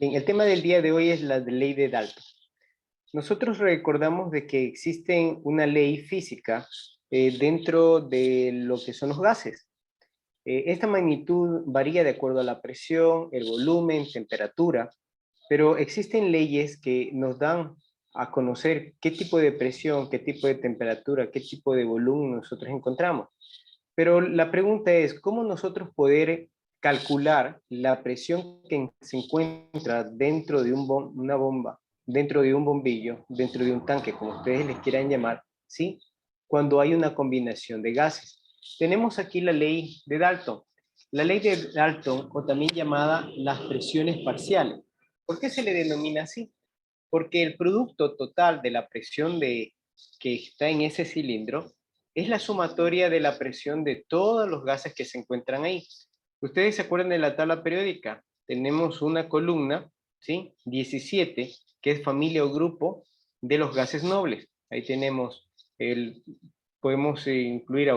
Bien, el tema del día de hoy es la ley de Dalton. Nosotros recordamos de que existe una ley física dentro de lo que son los gases. Esta magnitud varía de acuerdo a la presión, el volumen, temperatura, pero existen leyes que nos dan a conocer qué tipo de presión, qué tipo de temperatura, qué tipo de volumen nosotros encontramos. Pero la pregunta es, ¿cómo nosotros poder calcular la presión que se encuentra dentro de una bomba, dentro de un bombillo, dentro de un tanque, como ustedes les quieran llamar, ¿sí? Cuando hay una combinación de gases. Tenemos aquí la ley de Dalton. La ley de Dalton, o también llamada las presiones parciales. ¿Por qué se le denomina así? Porque el producto total de la presión que está en ese cilindro es la sumatoria de la presión de todos los gases que se encuentran ahí. Ustedes se acuerdan de la tabla periódica. Tenemos una columna, ¿sí? 17, que es familia o grupo de los gases nobles. Ahí tenemos, podemos incluir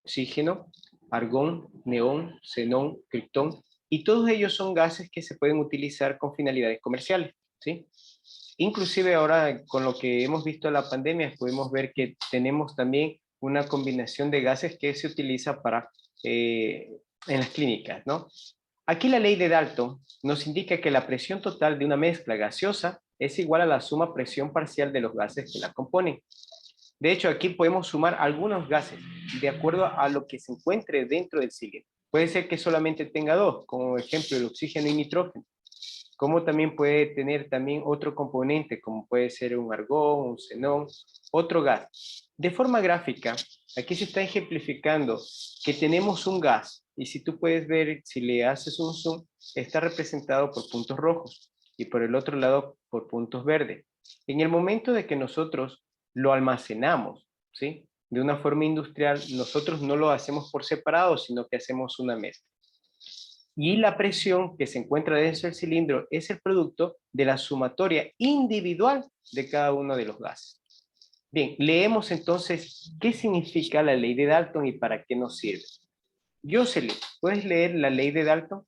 oxígeno, argón, neón, xenón, criptón, y todos ellos son gases que se pueden utilizar con finalidades comerciales, ¿sí? Inclusive ahora con lo que hemos visto en la pandemia, podemos ver que tenemos también una combinación de gases que se utiliza para en las clínicas, ¿no? Aquí la ley de Dalton nos indica que la presión total de una mezcla gaseosa es igual a la suma presión parcial de los gases que la componen. De hecho, aquí podemos sumar algunos gases de acuerdo a lo que se encuentre dentro del cilindro. Puede ser que solamente tenga dos, como ejemplo el oxígeno y nitrógeno, como también puede tener también otro componente, como puede ser un argón, un xenón, otro gas. De forma gráfica, aquí se está ejemplificando que tenemos un gas, y si tú puedes ver, si le haces un zoom, está representado por puntos rojos, y por el otro lado por puntos verdes. En el momento de que nosotros lo almacenamos, ¿sí? De una forma industrial, nosotros no lo hacemos por separado, sino que hacemos una mezcla. Y la presión que se encuentra dentro del cilindro es el producto de la sumatoria individual de cada uno de los gases. Bien, leemos entonces qué significa la ley de Dalton y para qué nos sirve. Jocelyn, ¿puedes leer la ley de Dalton?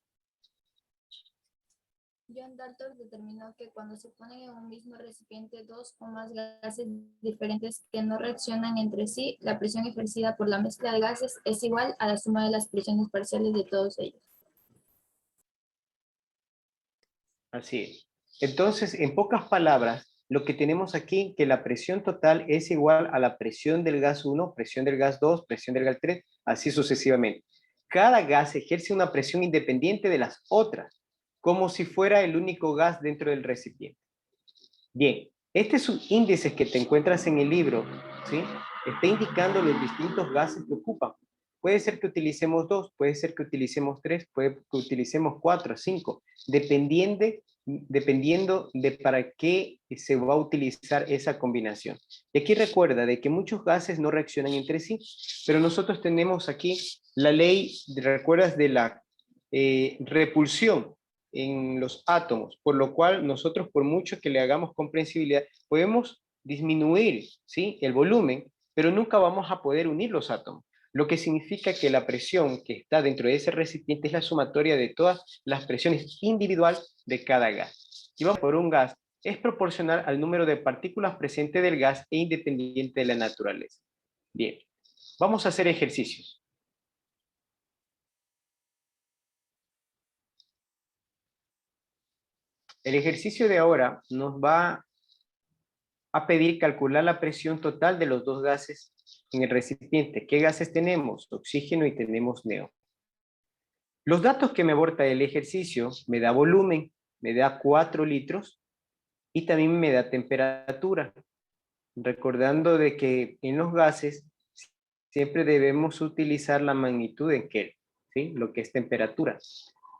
John Dalton determinó que cuando se ponen en un mismo recipiente dos o más gases diferentes que no reaccionan entre sí, la presión ejercida por la mezcla de gases es igual a la suma de las presiones parciales de todos ellos. Así es. Entonces, en pocas palabras, lo que tenemos aquí, que la presión total es igual a la presión del gas 1, presión del gas 2, presión del gas 3, así sucesivamente. Cada gas ejerce una presión independiente de las otras, como si fuera el único gas dentro del recipiente. Bien, este subíndice que te encuentras en el libro, ¿sí? Está indicando los distintos gases que ocupan. Puede ser que utilicemos 2, puede ser que utilicemos 3, puede que utilicemos 4, 5, dependiendo de para qué se va a utilizar esa combinación. Y aquí recuerda de que muchos gases no reaccionan entre sí, pero nosotros tenemos aquí la ley, ¿recuerdas de la repulsión en los átomos? Por lo cual nosotros, por mucho que le hagamos comprensibilidad, podemos disminuir, ¿sí?, el volumen, pero nunca vamos a poder unir los átomos. Lo que significa que la presión que está dentro de ese recipiente es la sumatoria de todas las presiones individuales de cada gas. Y vamos por un gas, es proporcional al número de partículas presentes del gas e independiente de la naturaleza. Bien, vamos a hacer ejercicios. El ejercicio de ahora nos va a pedir calcular la presión total de los dos gases en el recipiente. ¿Qué gases tenemos? Oxígeno y tenemos neón. Los datos que me aporta el ejercicio me da volumen, me da 4 litros y también me da temperatura. Recordando de que en los gases siempre debemos utilizar la magnitud en Kelvin, ¿sí? Lo que es temperatura.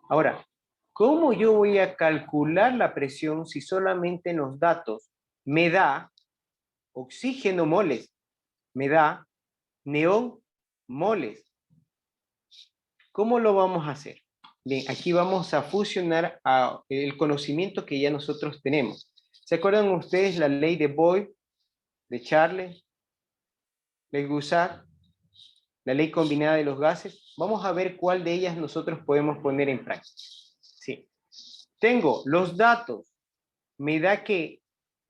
Ahora, ¿cómo yo voy a calcular la presión si solamente en los datos me da oxígeno moles, me da neón moles? ¿Cómo lo vamos a hacer? Bien, aquí vamos a fusionar el conocimiento que ya nosotros tenemos. ¿Se acuerdan ustedes la ley de Boyle, de Charles, de Gusar, la ley combinada de los gases? Vamos a ver cuál de ellas nosotros podemos poner en práctica. Sí. tengo los datos, me da que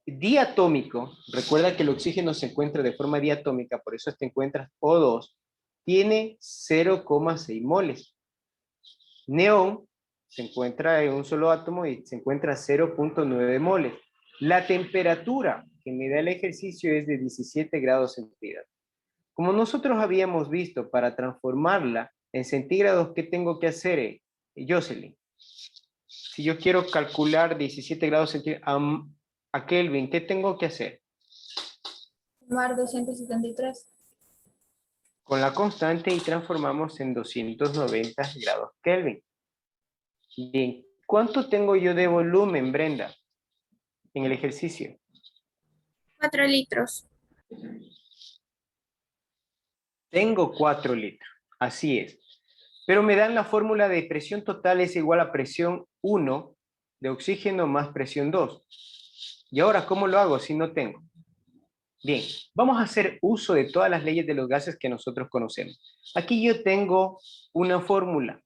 diatómico, recuerda que el oxígeno se encuentra de forma diatómica, por eso te encuentras O2, tiene 0,6 moles. Neón se encuentra en un solo átomo y se encuentra 0,9 moles. La temperatura que me da el ejercicio es de 17 grados centígrados. Como nosotros habíamos visto, para transformarla en centígrados, ¿qué tengo que hacer, Jocelyn? Si yo quiero calcular 17 grados centígrados a Kelvin, ¿qué tengo que hacer? Sumar 273. Con la constante y transformamos en 290 grados Kelvin. Bien, ¿cuánto tengo yo de volumen, Brenda, en el ejercicio? 4 litros. Tengo 4 litros, así es. Pero me dan la fórmula de presión total es igual a presión 1 de oxígeno más presión 2. ¿Y ahora cómo lo hago si no tengo? Bien, vamos a hacer uso de todas las leyes de los gases que nosotros conocemos. Aquí yo tengo una fórmula.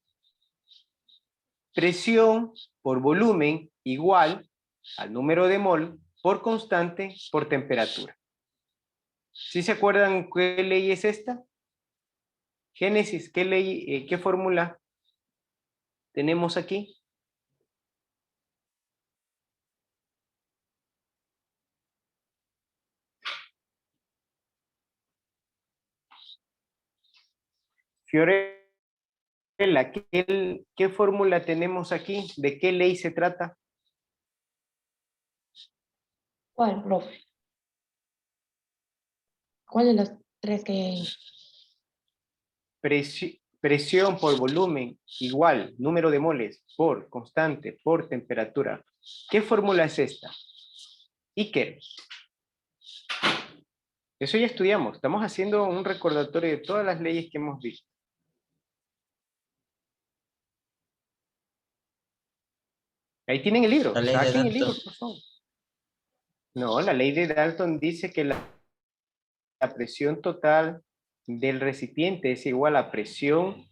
Presión por volumen igual al número de mol por constante por temperatura. ¿Sí se acuerdan qué ley es esta? Génesis, ¿qué ley, qué fórmula tenemos aquí? Fiorella, ¿qué fórmula tenemos aquí? ¿De qué ley se trata? ¿Cuál, profe? ¿Cuál de los tres que hay ahí? Presión por volumen igual número de moles por constante por temperatura. ¿Qué fórmula es esta? Iker. Eso ya estudiamos. Estamos haciendo un recordatorio de todas las leyes que hemos visto. Ahí tienen el libro. La ley de Saquen el libro, Dalton. por favor. No, la ley de Dalton dice que la presión total del recipiente es igual a presión,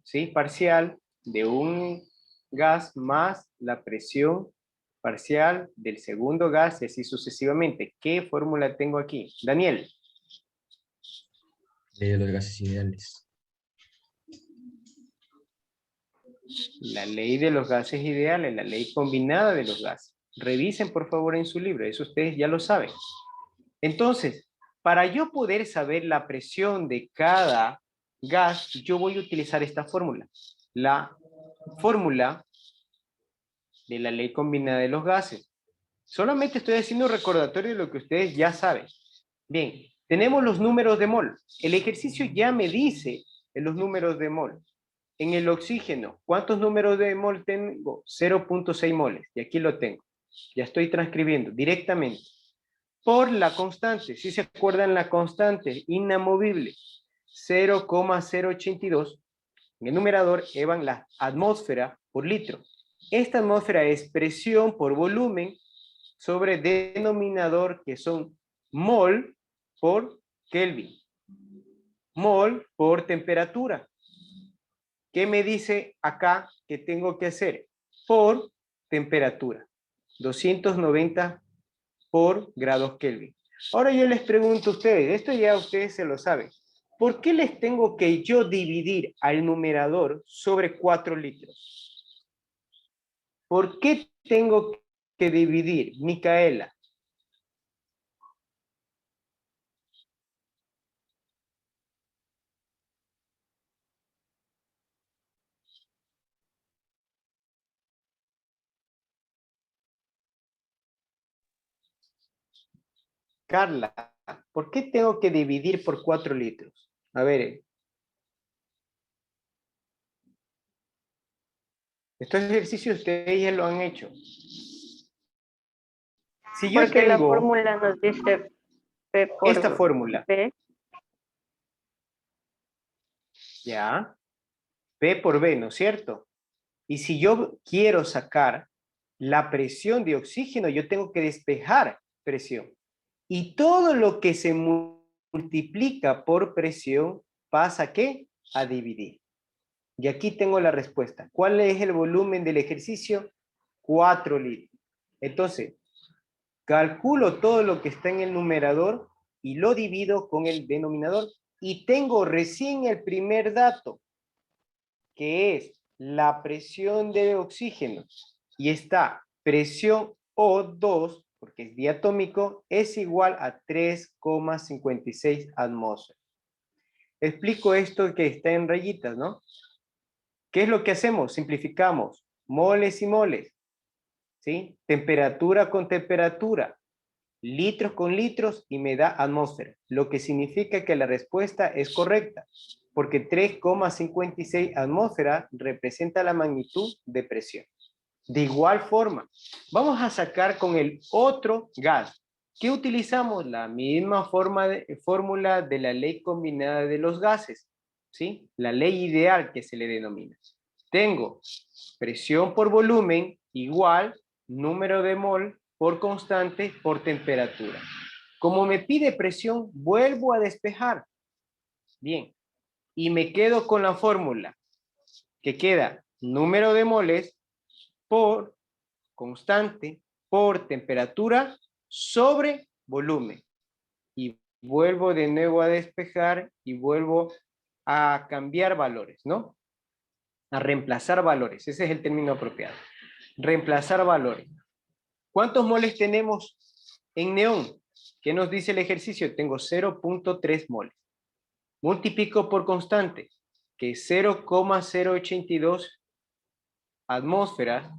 ¿sí?, parcial de un gas más la presión parcial del segundo gas y así sucesivamente. ¿Qué fórmula tengo aquí? Daniel. Ley de los gases ideales. La ley de los gases ideales, la ley combinada de los gases. Revisen por favor en su libro, eso ustedes ya lo saben. Entonces, para yo poder saber la presión de cada gas, yo voy a utilizar esta fórmula. La fórmula de la ley combinada de los gases. Solamente estoy haciendo un recordatorio de lo que ustedes ya saben. Bien, tenemos los números de mol. El ejercicio ya me dice los números de mol. En el oxígeno, ¿cuántos números de mol tengo? 0,6 moles. Y aquí lo tengo. Ya estoy transcribiendo directamente. Por la constante, si se acuerdan la constante inamovible, 0,082. En el numerador llevan la atmósfera por litro. Esta atmósfera es presión por volumen sobre denominador que son mol por Kelvin. Mol por temperatura. ¿Qué me dice acá que tengo que hacer? Por temperatura. 290 por grados Kelvin. Ahora yo les pregunto a ustedes, esto ya ustedes se lo saben. ¿Por qué les tengo que yo dividir al numerador sobre 4 litros? ¿Por qué tengo que dividir, Micaela? Carla, ¿por qué tengo que dividir por 4 litros? A ver. Estos ejercicios ustedes ya lo han hecho. Si yo Porque la tengo fórmula nos dice P por esta fórmula, B. ¿ya? P por B, ¿no es cierto? Y si yo quiero sacar la presión de oxígeno, yo tengo que despejar presión. Y todo lo que se multiplica por presión pasa, ¿qué? A dividir. Y aquí tengo la respuesta. ¿Cuál es el volumen del ejercicio? 4 litros. Entonces, calculo todo lo que está en el numerador y lo divido con el denominador. Y tengo recién el primer dato, que es la presión de oxígeno. Y está presión O2, porque es diatómico, es igual a 3,56 atmósferas. Explico esto que está en rayitas, ¿no? ¿Qué es lo que hacemos? Simplificamos moles y moles, ¿sí? Temperatura con temperatura, litros con litros y me da atmósfera, lo que significa que la respuesta es correcta, porque 3,56 atmósfera representa la magnitud de presión. De igual forma, vamos a sacar con el otro gas. ¿Qué utilizamos? La misma fórmula de la ley combinada de los gases, ¿sí? La ley ideal que se le denomina. Tengo presión por volumen igual número de mol por constante por temperatura. Como me pide presión, vuelvo a despejar. Bien, y me quedo con la fórmula que queda número de moles por constante por temperatura sobre volumen. Y vuelvo de nuevo a despejar y vuelvo a cambiar valores, ¿no? A reemplazar valores. Ese es el término apropiado. Reemplazar valores. ¿Cuántos moles tenemos en neón? ¿Qué nos dice el ejercicio? Tengo 0,3 moles. Multiplico por constante, que es 0,082 atmósferas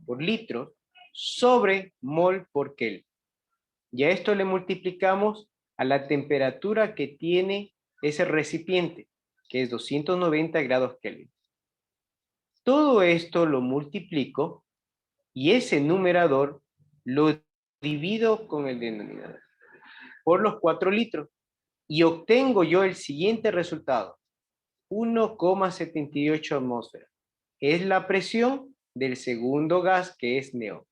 por litro sobre mol por Kelvin. Y a esto le multiplicamos a la temperatura que tiene ese recipiente, que es 290 grados Kelvin. Todo esto lo multiplico y ese numerador lo divido con el denominador por los 4 litros y obtengo yo el siguiente resultado, 1,78 atmósferas. Es la presión del segundo gas, que es neón.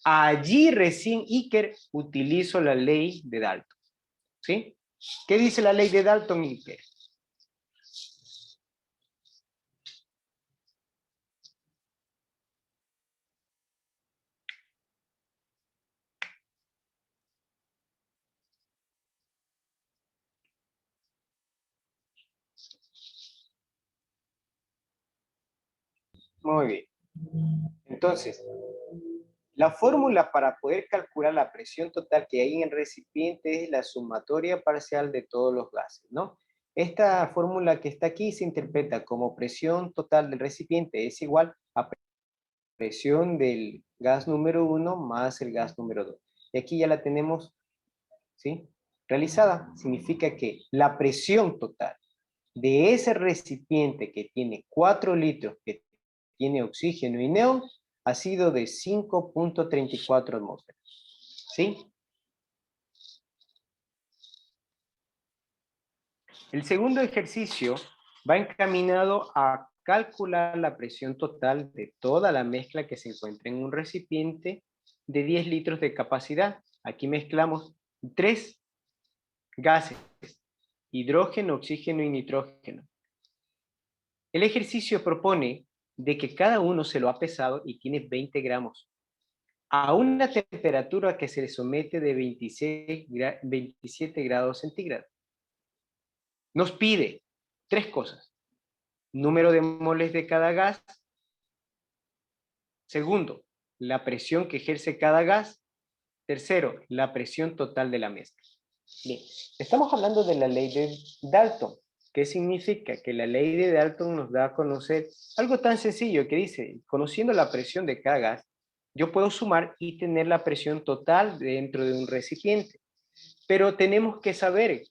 Allí recién Iker utilizo la ley de Dalton. ¿Sí? ¿Qué dice la ley de Dalton, Iker? Muy bien. Entonces, la fórmula para poder calcular la presión total que hay en el recipiente es la sumatoria parcial de todos los gases, ¿no? Esta fórmula que está aquí se interpreta como presión total del recipiente es igual a presión del gas número 1 más el gas número 2. Y aquí ya la tenemos, ¿sí? Realizada. Significa que la presión total de ese recipiente que tiene 4 litros, que tiene oxígeno y neón, ha sido de 5,34 atmósferas. ¿Sí? El segundo ejercicio va encaminado a calcular la presión total de toda la mezcla que se encuentra en un recipiente de 10 litros de capacidad. Aquí mezclamos 3 gases, hidrógeno, oxígeno y nitrógeno. El ejercicio propone de que cada uno se lo ha pesado y tiene 20 gramos. A una temperatura que se le somete de 27 grados centígrados. Nos pide 3 cosas. Número de moles de cada gas. Segundo, la presión que ejerce cada gas. Tercero, la presión total de la mezcla. Bien, estamos hablando de la ley de Dalton. ¿Qué significa? Que la ley de Dalton nos da a conocer algo tan sencillo que dice, conociendo la presión de cada gas, yo puedo sumar y tener la presión total dentro de un recipiente. Pero tenemos que saber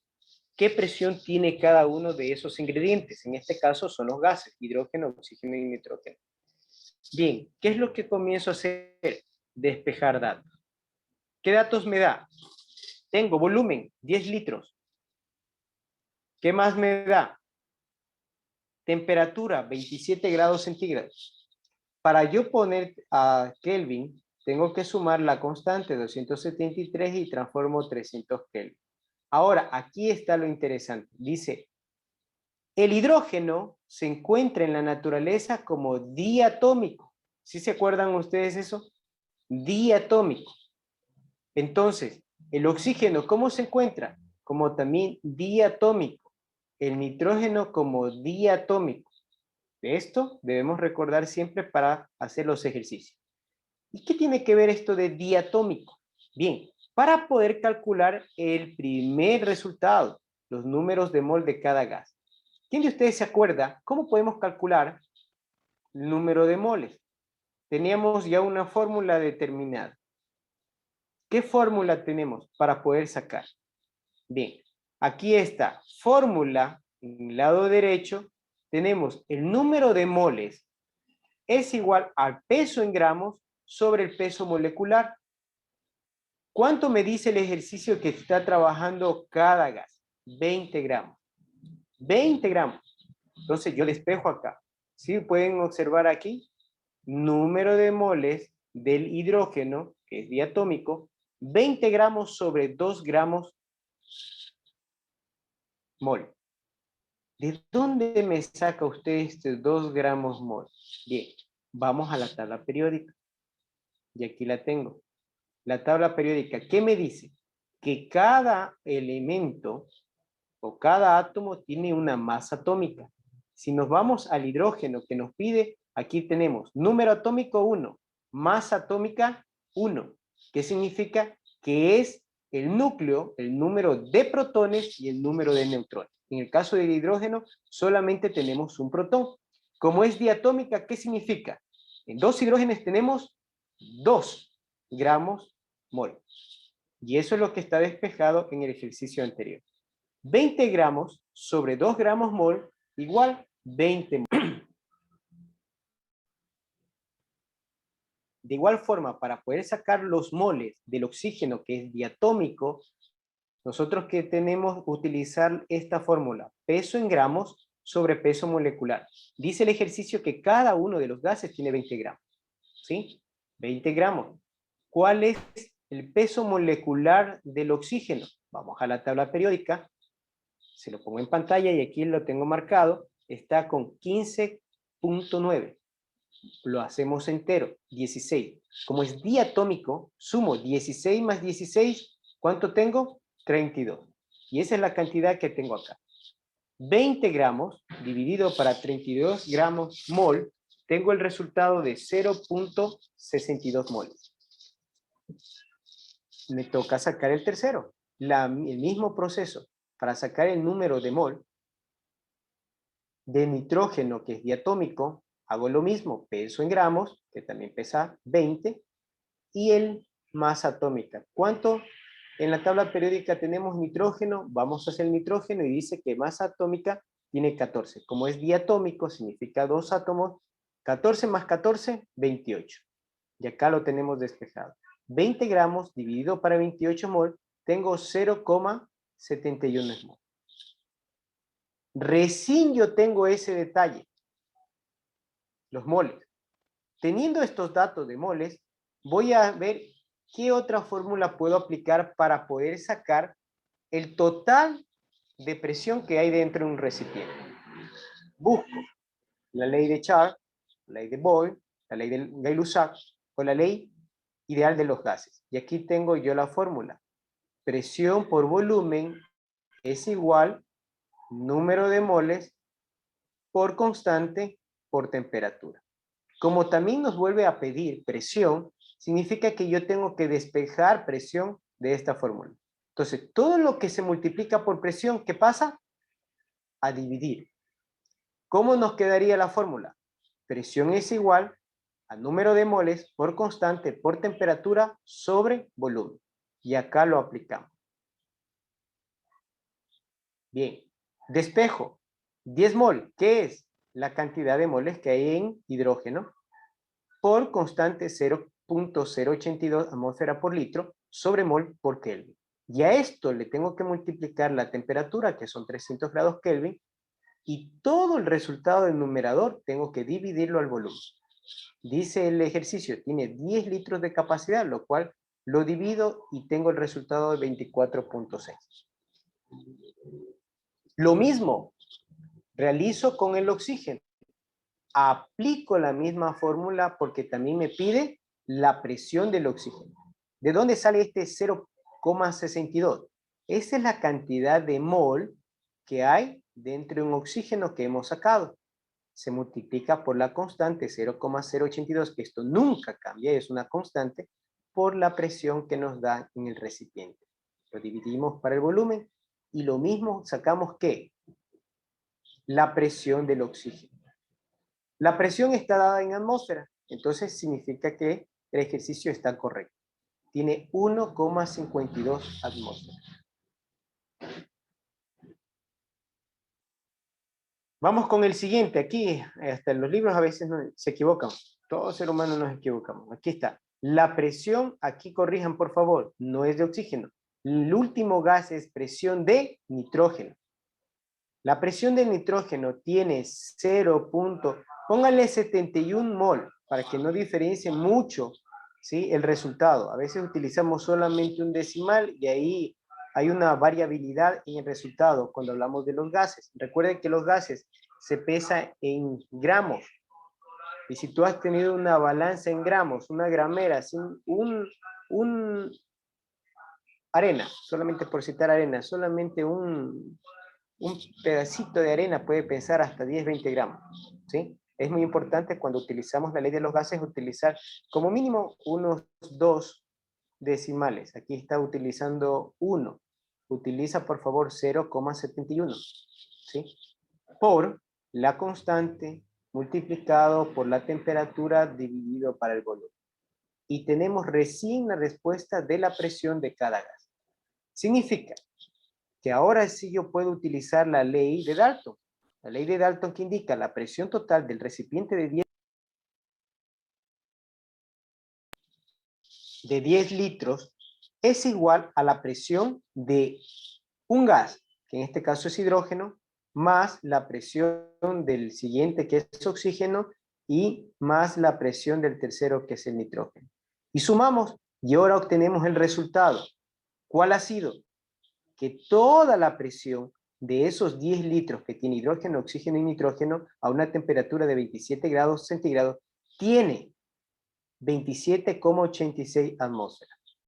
qué presión tiene cada uno de esos ingredientes. En este caso son los gases, hidrógeno, oxígeno y nitrógeno. Bien, ¿qué es lo que comienzo a hacer? Despejar datos. ¿Qué datos me da? Tengo volumen, 10 litros. ¿Qué más me da? Temperatura, 27 grados centígrados. Para yo poner a Kelvin, tengo que sumar la constante 273 y transformo 300 Kelvin. Ahora, aquí está lo interesante. Dice, el hidrógeno se encuentra en la naturaleza como diatómico. ¿Sí se acuerdan ustedes eso? Diatómico. Entonces, el oxígeno, ¿cómo se encuentra? Como también diatómico. El nitrógeno como diatómico. Esto debemos recordar siempre para hacer los ejercicios. ¿Y qué tiene que ver esto de diatómico? Bien, para poder calcular el primer resultado, los números de mol de cada gas. ¿Quién de ustedes se acuerda cómo podemos calcular el número de moles? Teníamos ya una fórmula determinada. ¿Qué fórmula tenemos para poder sacar? Bien, aquí está, fórmula, en el lado derecho, tenemos el número de moles es igual al peso en gramos sobre el peso molecular. ¿Cuánto me dice el ejercicio que está trabajando cada gas? 20 gramos. 20 gramos. Entonces yo despejo acá. ¿Sí? Pueden observar aquí, número de moles del hidrógeno, que es diatómico, 20 gramos sobre 2 gramos mol. ¿De dónde me saca usted este 2 gramos mol? Bien, vamos a la tabla periódica. Y aquí la tengo. La tabla periódica, ¿qué me dice? Que cada elemento o cada átomo tiene una masa atómica. Si nos vamos al hidrógeno que nos pide, aquí tenemos número atómico 1, masa atómica 1. ¿Qué significa? Que es el núcleo, el número de protones y el número de neutrones. En el caso del hidrógeno, solamente tenemos un protón. Como es diatómica, ¿qué significa? En 2 hidrógenos tenemos 2 gramos mol. Y eso es lo que está despejado en el ejercicio anterior. 20 gramos sobre 2 gramos mol igual 20 mol. De igual forma, para poder sacar los moles del oxígeno, que es diatómico, nosotros que tenemos que utilizar esta fórmula, peso en gramos sobre peso molecular. Dice el ejercicio que cada uno de los gases tiene 20 gramos. ¿Sí? 20 gramos. ¿Cuál es el peso molecular del oxígeno? Vamos a la tabla periódica. Se lo pongo en pantalla y aquí lo tengo marcado. Está con 15.9. Lo hacemos entero, 16. Como es diatómico, sumo 16 más 16. ¿Cuánto tengo? 32. Y esa es la cantidad que tengo acá. 20 gramos dividido para 32 gramos mol, tengo el resultado de 0.62 moles. Me toca sacar el tercero. El mismo proceso. Para sacar el número de mol de nitrógeno, que es diatómico, hago lo mismo, peso en gramos, que también pesa 20, y el masa atómica. ¿Cuánto en la tabla periódica tenemos nitrógeno? Vamos a hacer el nitrógeno y dice que masa atómica tiene 14. Como es diatómico, significa 2 átomos. 14 más 14, 28. Y acá lo tenemos despejado. 20 gramos dividido para 28 mol, tengo 0,71 mol. Recién yo tengo ese detalle. Los moles. Teniendo estos datos de moles, voy a ver qué otra fórmula puedo aplicar para poder sacar el total de presión que hay dentro de un recipiente. Busco la ley de Charles, la ley de Boyle, la ley de Gay-Lussac o la ley ideal de los gases. Y aquí tengo yo la fórmula. Presión por volumen es igual número de moles por constante por temperatura. Como también nos vuelve a pedir presión, significa que yo tengo que despejar presión de esta fórmula. Entonces, todo lo que se multiplica por presión, ¿qué pasa? A dividir. ¿Cómo nos quedaría la fórmula? Presión es igual a número de moles por constante por temperatura sobre volumen. Y acá lo aplicamos. Bien. Despejo. 10 mol. ¿Qué es? La cantidad de moles que hay en hidrógeno por constante 0.082 atmósfera por litro sobre mol por Kelvin. Y a esto le tengo que multiplicar la temperatura, que son 300 grados Kelvin, y todo el resultado del numerador tengo que dividirlo al volumen. Dice el ejercicio, tiene 10 litros de capacidad, lo cual lo divido y tengo el resultado de 24.6. Lo mismo realizo con el oxígeno. aplico la misma fórmula porque también me pide la presión del oxígeno. ¿De dónde sale este 0,62? Esa es la cantidad de mol que hay dentro de un oxígeno que hemos sacado. Se multiplica por la constante 0,082, que esto nunca cambia, es una constante, por la presión que nos da en el recipiente. Lo dividimos para el volumen y lo mismo sacamos ¿qué? La presión del oxígeno. La presión está dada en atmósfera, entonces significa que el ejercicio está correcto. Tiene 1,52 atmósferas. Vamos con el siguiente. Aquí, hasta en los libros a veces se equivocan. Todo ser humano nos equivocamos. Aquí está. La presión, aquí corrijan por favor, no es de oxígeno. El último gas es presión de nitrógeno. La presión de nitrógeno tiene 0. Pónganle 71 mol para que no diferencie mucho, ¿sí? El resultado. A veces utilizamos solamente un decimal y ahí hay una variabilidad en el resultado cuando hablamos de los gases. Recuerden que los gases se pesan en gramos. Y si tú has tenido una balanza en gramos, una gramera, sin arena, solamente por citar arena, solamente un pedacito de arena puede pesar hasta 10-20 gramos, ¿sí? Es muy importante cuando utilizamos la ley de los gases utilizar como mínimo unos 2 decimales. Aquí está utilizando 1. Utiliza por favor 0,71, ¿sí? Por la constante multiplicado por la temperatura dividido para el volumen. Y tenemos recién la respuesta de la presión de cada gas. Significa que ahora sí yo puedo utilizar la ley de Dalton. La ley de Dalton que indica la presión total del recipiente de 10 litros es igual a la presión de un gas, que en este caso es hidrógeno, más la presión del siguiente que es oxígeno y más la presión del tercero que es el nitrógeno. Y sumamos y ahora obtenemos el resultado. ¿Cuál ha sido? Que toda la presión de esos 10 litros que tiene hidrógeno, oxígeno y nitrógeno a una temperatura de 27 grados centígrados tiene 27,86 atmósferas.